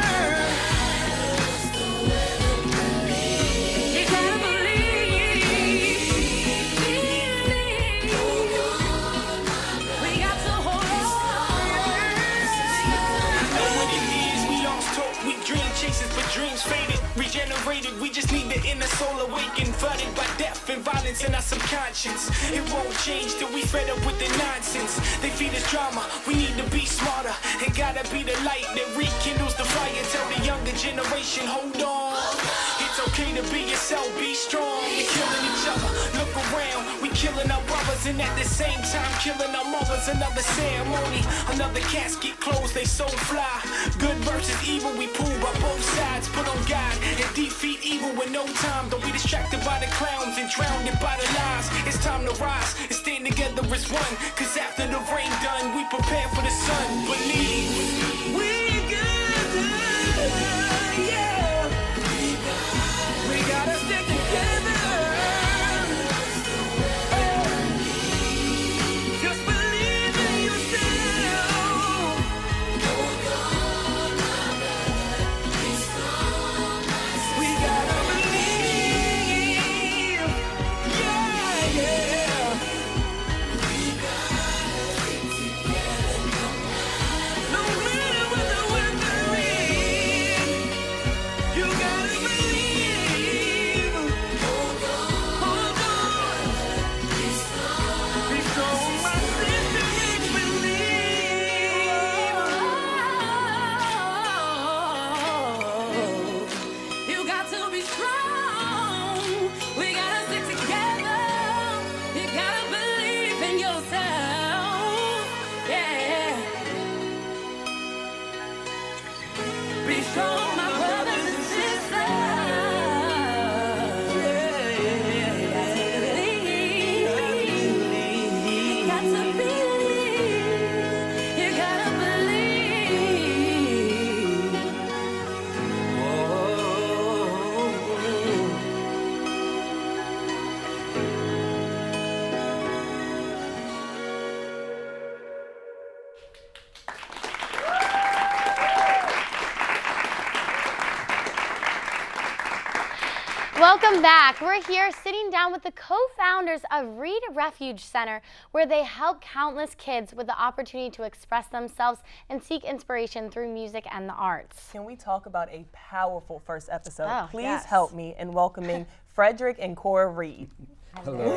You gotta believe. We got to hold We lost hope, we dream chasers, but dreams faded. Regenerated, we just need the inner soul awakened. Flooded by death and violence in our subconscious. It won't change till we fed up with the nonsense. They feed us drama, we need to be smarter. And gotta be the light that rekindles the fire, tell the younger generation, hold on. It's okay to be yourself, be strong. We're killing each other, look around. We killing our brothers and at the same time killing our mothers. Another ceremony, another casket closed, they so fly. Good versus evil, we prove by both sides. Put on God and defeat evil with no time. Don't be distracted by the clowns and drowned by the lies. It's time to rise and stand together as one. Cause after the rain done, we prepare for the sun. Believe we good, yeah. We gotta stick together. Just believe in yourself. We gotta believe, yeah, yeah. No matter what the weather is, you gotta believe. Hold on. Be strong, my sister, believe. You got to be strong. We gotta stick together. You gotta believe in yourself. Yeah. Be strong, my brothers and sisters. You got to believe. You gotta believe. Welcome back. We're here sitting down with the co-founders of Reeds Refuge Center, where they help countless kids with the opportunity to express themselves and seek inspiration through music and the arts. Can we talk about a powerful first episode? Oh, Please yes. help me in welcoming Frederick and Cora Reed. Hello,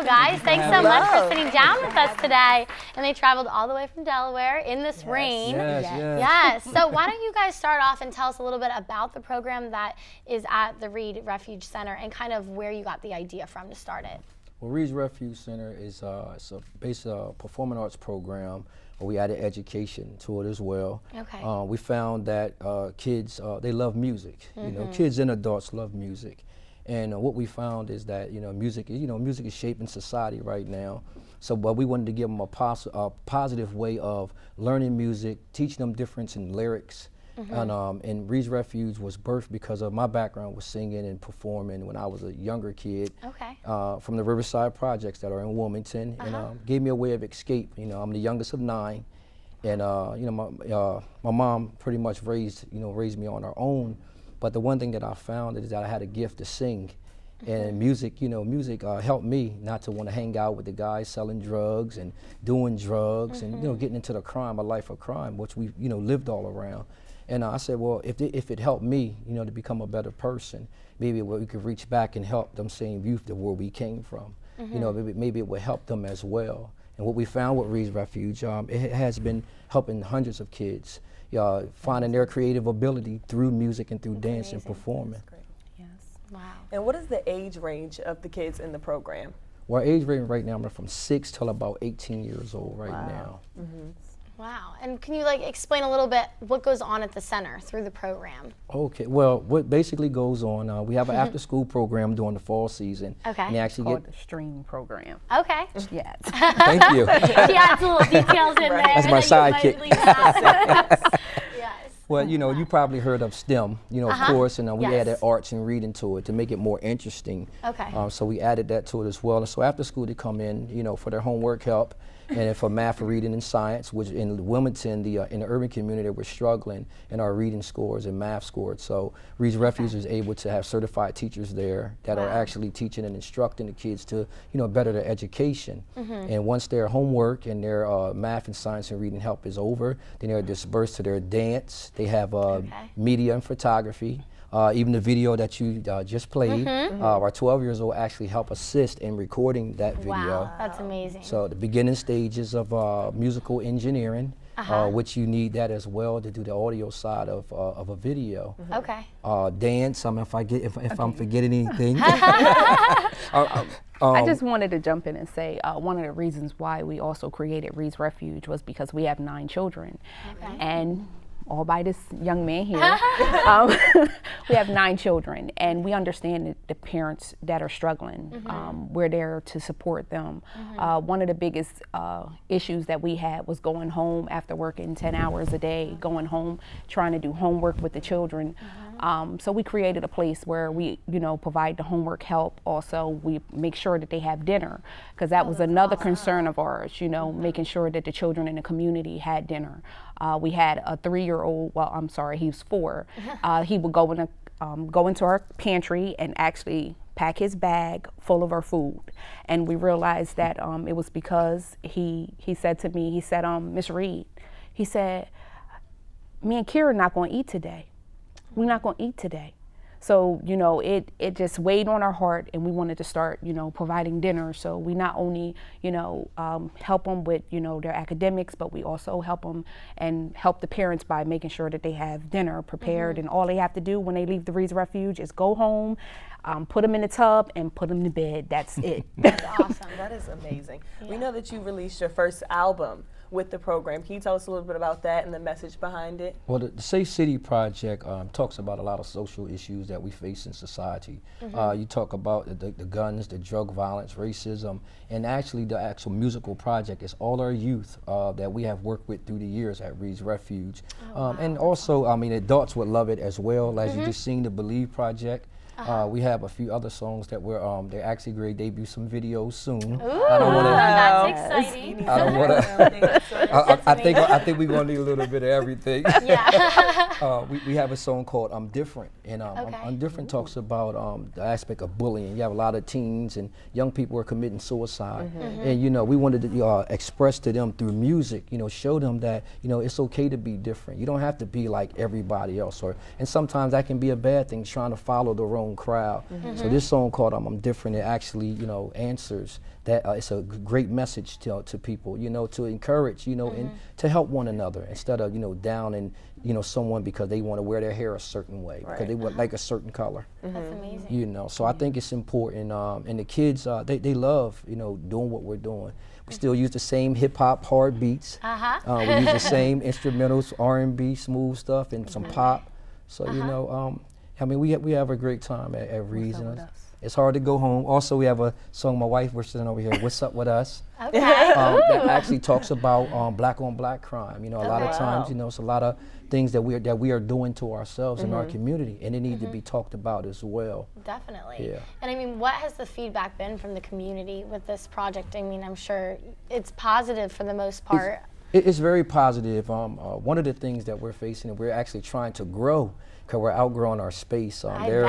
guys. Thanks so much for sitting down with us today. And they traveled all the way from Delaware in this rain. Yes. So why don't you guys start off and tell us a little bit about the program that is at the Reeds Refuge Center and kind of where you got the idea from to start it. Well, Reeds Refuge Center is it's a basic performing arts program where we added education to it as well. Okay. We found that kids, they love music. You know, kids and adults love music. And what we found is that music is shaping society right now. So, but we wanted to give them a positive way of learning music, teaching them difference in lyrics. And Reeds Refuge was birthed because of my background with singing and performing when I was a younger kid. Okay. From the Riverside Projects that are in Wilmington, and gave me a way of escape. I'm the youngest of 9, and my mom pretty much raised me on her own. But the one thing that I found is that I had a gift to sing, and music helped me not to want to hang out with the guys selling drugs and doing drugs and getting into the crime, a life of crime, which we lived all around. And I said, well, if it helped me, to become a better person, maybe we could reach back and help them same youth to where we came from. Maybe it would help them as well. And what we found with Reeds Refuge, it has been helping hundreds of kids. Finding their creative ability through music and through dance and performing. Yes. Wow. And what is the age range of the kids in the program? Well, our age range right now, we're from 6 till about 18 years old right now. Wow. And can you explain a little bit what goes on at the center through the program? Okay. Well, what basically goes on, we have an after-school program during the fall season. Okay. And they actually Called the stream program. Okay. Yes. Thank you. She adds little details in there. That's my sidekick. Yes. Well, you probably heard of STEM, of course, and we Yes. added arts and reading to it to make it more interesting. Okay. So we added that to it as well. And so after school, they come in, for their homework help, and then for math, reading, and science, which in Wilmington, in the urban community, we're struggling in our reading scores and math scores. So Reeds Refuge is able to have certified teachers there that are actually teaching and instructing the kids to, better their education. And once their homework and their math and science and reading help is over, then they're dispersed to their dance. They have media and photography, Even the video that you just played, our 12 years old actually help assist in recording that video. Wow, that's amazing. So the beginning stages of musical engineering, which you need that as well to do the audio side of a video. Okay. Dance. If I'm forgetting anything. I just wanted to jump in and say one of the reasons why we also created Reeds Refuge was because we have 9 children, and all by this young man here. We have 9 children, and we understand the parents that are struggling. We're there to support them. One of the biggest issues that we had was going home after working 10 hours a day, going home, trying to do homework with the children. So we created a place where we, provide the homework help. Also, we make sure that they have dinner, because that was another concern of ours, making sure that the children in the community had dinner. We had a 3-year-old, he was 4. He would go into our pantry and actually pack his bag full of our food. And we realized that it was because he said to me, Miss Reed, he said, me and Kira are not going to eat today. We're not going to eat today. So, it just weighed on our heart, and we wanted to start, providing dinner. So we not only, help them with, their academics, but we also help them and help the parents by making sure that they have dinner prepared. And all they have to do when they leave the Reeds Refuge is go home, put them in the tub, and put them to bed. That's it. That's awesome. That is amazing. Yeah. We know that you released your first album with the program. Can you tell us a little bit about that and the message behind it? Well, the Safe City Project talks about a lot of social issues that we face in society. You talk about the guns, the drug violence, racism, and actually the actual musical project is all our youth that we have worked with through the years at Reeds Refuge. And also, adults would love it as well. As you just seen the Believe Project. We have a few other songs that we're they're actually going to debut some videos soon. Ooh, that's exciting. I don't want to. I think we're going to need a little bit of everything. Yeah. We have a song called "I'm Different," and "I'm Different" talks about the aspect of bullying. You have a lot of teens and young people are committing suicide, and we wanted to express to them through music. Show them that it's okay to be different. You don't have to be like everybody else, and sometimes that can be a bad thing, trying to follow the wrong crowd. So this song called "I'm Different," it actually answers that. It's a great message to people, to encourage, and to help one another instead of downing someone because they want to wear their hair a certain way, because they want like a certain color. That's amazing. So I think it's important, and the kids they love doing what we're doing. We still use the same hip hop hard beats. We use the same instrumentals, R&B, smooth stuff, and some pop. So we have a great time at Reeds. It's hard to go home. Also, we have a song my wife was sitting over here, "What's Up With Us?" Okay. That actually talks about black on black crime. A lot of times, it's a lot of things that we are doing to ourselves in our community, and they need to be talked about as well. Definitely. Yeah. And what has the feedback been from the community with this project? I'm sure it's positive for the most part. It's very positive. One of the things that we're facing, and we're actually trying to grow, because we're outgrowing our space. I bet.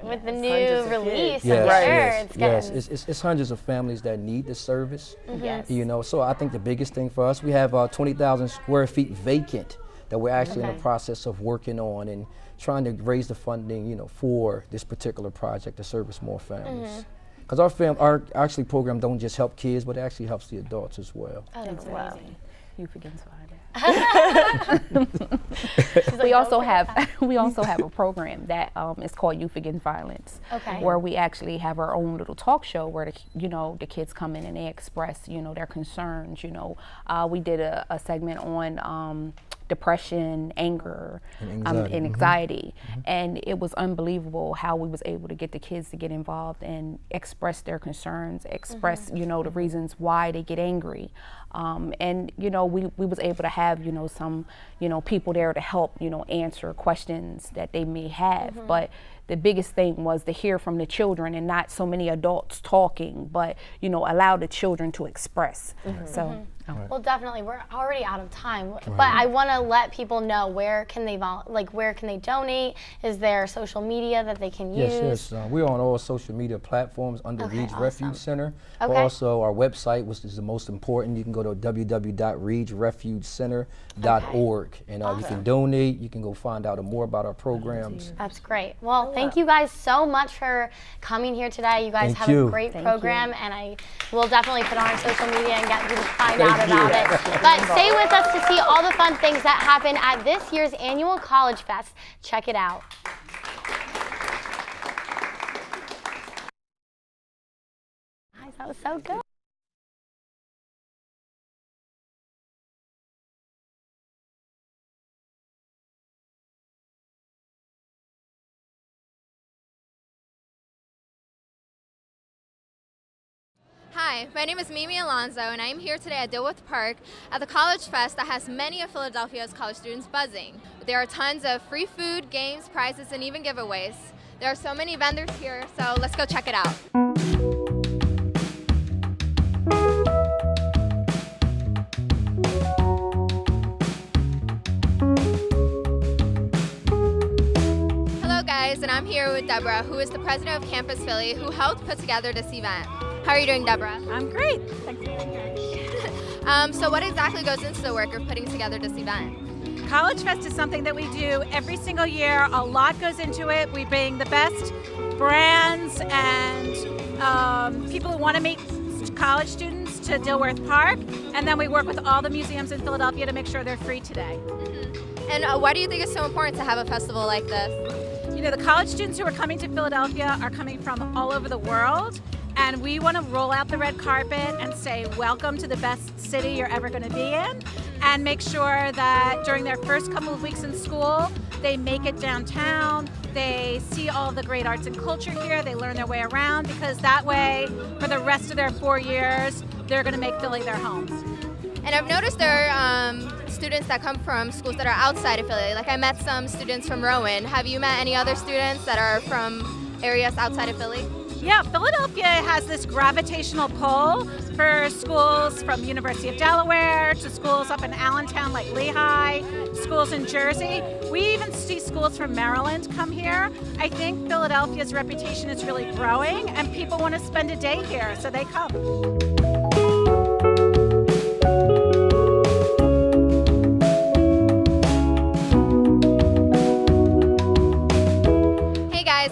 With the new release, it's hundreds of families that need the service. So I think the biggest thing for us, we have 20,000 square feet vacant that we're actually in the process of working on and trying to raise the funding, for this particular project to service more families. Because our actually program don't just help kids, but it actually helps the adults as well. Oh, that's amazing. Youth Against Violence. We also have a program that is called Youth Against Violence, where we actually have our own little talk show where the kids come in and they express their concerns. We did a segment on depression, anger, and anxiety. And it was unbelievable how we was able to get the kids to get involved and express their concerns, express, the reasons why they get angry. And, we was able to have, some, people there to help, answer questions that they may have. But the biggest thing was to hear from the children and not so many adults talking, but, allow the children to express. So Well, definitely, we're already out of time, but I want to let people know where can they where can they donate? Is there social media that they can use? Yes. We're on all social media platforms under Reeds Refuge Center. Okay. Also, our website, which is the most important, you can go to www.reedsrefugecenter.org, and you can donate. You can go find out more about our programs. That's great. Well, thank you guys so much for coming here today. You guys have a great program, and I will definitely put on our social media and get people to find out about it. But stay with us to see all the fun things that happen at this year's annual College Fest. Check it out. Guys, that was so good. Hi, my name is Mimi Alonso, and I'm here today at Dilworth Park at the College Fest that has many of Philadelphia's college students buzzing. There are tons of free food, games, prizes, and even giveaways. There are so many vendors here, so let's go check it out. Hello guys, and I'm here with Deborah, who is the president of Campus Philly, who helped put together this event. How are you doing, Deborah? I'm great. Thanks for being here. So what exactly goes into the work of putting together this event? College Fest is something that we do every single year. A lot goes into it. We bring the best brands and people who want to meet college students to Dilworth Park, and then we work with all the museums in Philadelphia to make sure they're free today. And why do you think it's so important to have a festival like this? You know, the college students who are coming to Philadelphia are coming from all over the world, and we want to roll out the red carpet and say welcome to the best city you're ever going to be in, and make sure that during their first couple of weeks in school, they make it downtown, they see all the great arts and culture here, they learn their way around, because that way, for the rest of their 4 years, they're going to make Philly their home. And I've noticed there are students that come from schools that are outside of Philly. Like I met some students from Rowan. Have you met any other students that are from areas outside of Philly? Yeah, Philadelphia has this gravitational pull for schools from University of Delaware to schools up in Allentown like Lehigh, schools in Jersey. We even see schools from Maryland come here. I think Philadelphia's reputation is really growing and people want to spend a day here, so they come.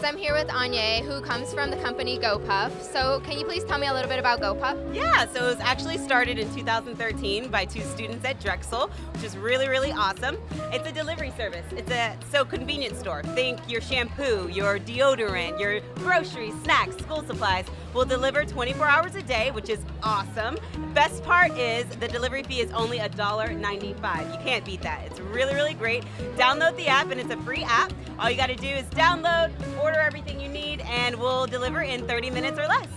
I'm here with Anya, who comes from the company GoPuff. So can you please tell me a little bit about GoPuff? Yeah, so it was actually started in 2013 by 2 students at Drexel, which is really, really awesome. It's a delivery service. It's a convenience store. Think your shampoo, your deodorant, your groceries, snacks, school supplies. We'll deliver 24 hours a day, which is awesome. Best part is the delivery fee is only $1.95. You can't beat that. It's really, really great. Download the app, and it's a free app. All you got to do is download, order everything you need, and we'll deliver in 30 minutes or less.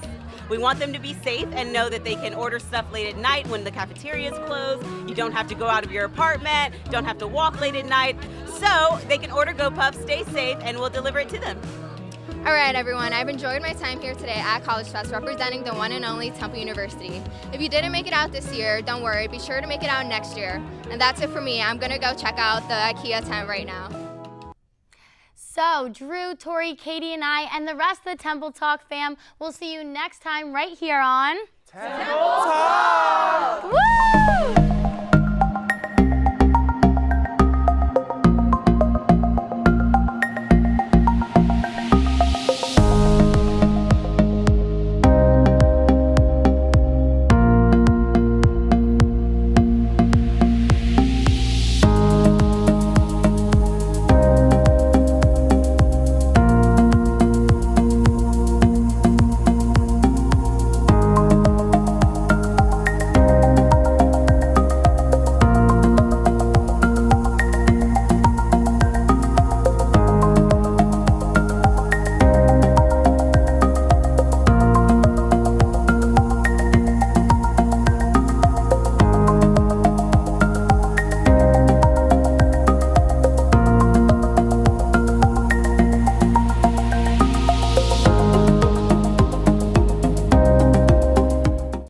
We want them to be safe and know that they can order stuff late at night when the cafeteria is closed. You don't have to go out of your apartment, don't have to walk late at night. So they can order GoPuff, stay safe, and we'll deliver it to them. All right, everyone, I've enjoyed my time here today at College Fest representing the one and only Temple University. If you didn't make it out this year, don't worry, be sure to make it out next year. And that's it for me. I'm gonna go check out the IKEA tent right now. So, Drew, Tori, Katie, and I, and the rest of the Temple Talk fam, will see you next time right here on Temple Talk! Woo!